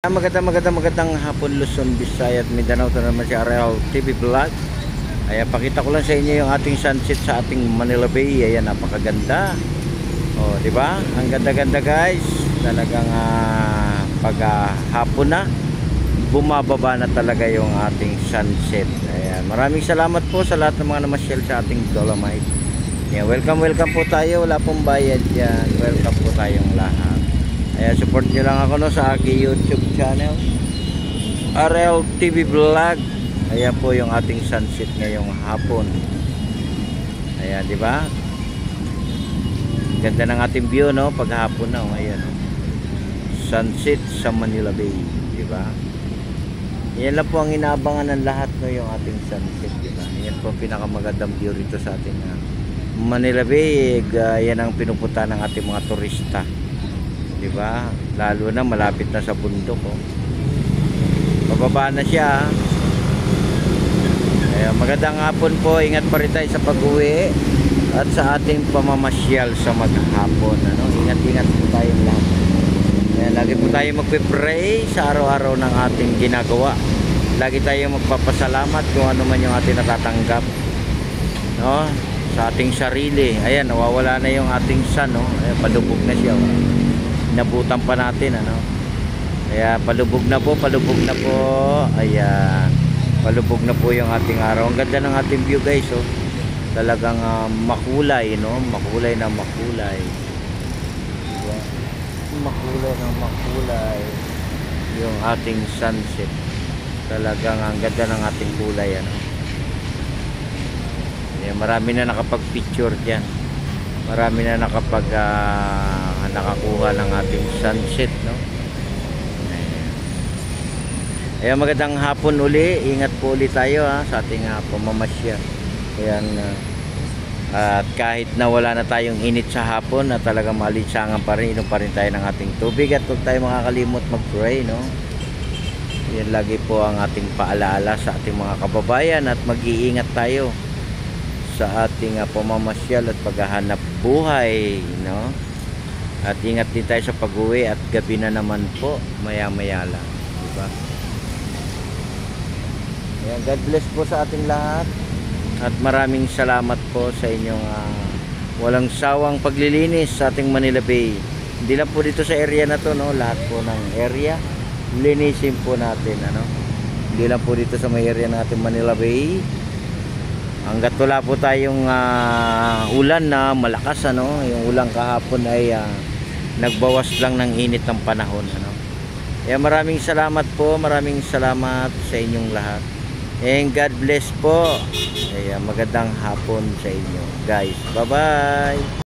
Magandang hapon Luzon, Visayas at Mindanao. Ito naman si RL TV Vlog. Ayan, pakita ko lang sa inyo yung ating sunset sa ating Manila Bay. Ayan, napakaganda. Oh, di ba? Ang ganda-ganda, guys. Talagang pag hapon na, bumababa na talaga yung ating sunset. Ayan, maraming salamat po sa lahat ng mga namasyal sa ating Dolomite. Ayan, welcome po tayo. Wala pong bayad yan. Welcome po tayong lahat. Ayan, support nyo lang ako no, sa aking YouTube channel RL TV Vlog. Ayan po yung ating sunset ngayong hapon. Ayan, di ba? Ganda ng ating view no, pag hapon na. Ayan, no? Sunset sa Manila Bay, di ba? Yan lang po ang inaabangan ng lahat no, yung ating sunset, di ba? Yan po ang pinakamagandang view rito sa ating Manila Bay. Yan ang pinupunta ng ating mga turista. Diba? Lalo na malapit na sa bundok, oh. Bababa na siya. Ayan, magandang hapon po. Ingat pa rin tayo sa pag-uwi at sa ating pamamasyal sa maghapon, ano? Ingat po tayong lahat. Ayan, lagi po tayo magpe-pray sa araw-araw ng ating ginagawa. Lagi tayo magpapasalamat kung ano man yung ating natatanggap, no? Sa ating sarili. Ayan, nawawala na yung ating sun, no? Ayan, palubog na siya, oh. Nabutan pa natin, ano? Kaya palubog na po. Ayan, palubog na po yung ating araw. Ang ganda ng ating view, guys, oh. Talagang makulay, no? Makulay na makulay. Diba? Makulay yung ating sunset. Talagang ang ganda ng ating kulay, ano? Ayan, marami na nakapag-picture dyan. Marami na nakakuha ng ating sunset, no? Ayan, magandang hapon uli. Ingat po ulit tayo sa ating pamamasya. Ayan, at kahit na wala na tayong init sa hapon, na talagang malinsangan pa rin, inom pa rin tayo ng ating tubig at huwag tayo makakalimot mag-pray, no? Yan lagi po ang ating paalaala sa ating mga kababayan, at mag-iingat tayo sa ating pamamasyal at paghahanap buhay, no? At ingat din tayo sa pag-uwi at gabi na naman po, maya-maya lang, diba? Ayan, God bless po sa ating lahat at maraming salamat po sa inyong walang sawang paglilinis sa ating Manila Bay. Hindi lang po dito sa area na to, no? Lahat po ng area linisin po natin, ano? Hindi lang po dito sa may area natin Manila Bay. Hanggat wala po tayong ulan na malakas, ano, yung ulan kahapon ay nagbawas lang ng init ng panahon, ano. Kaya maraming salamat po, maraming salamat sa inyong lahat. And God bless po. Kaya magandang hapon sa inyo, guys. Bye-bye.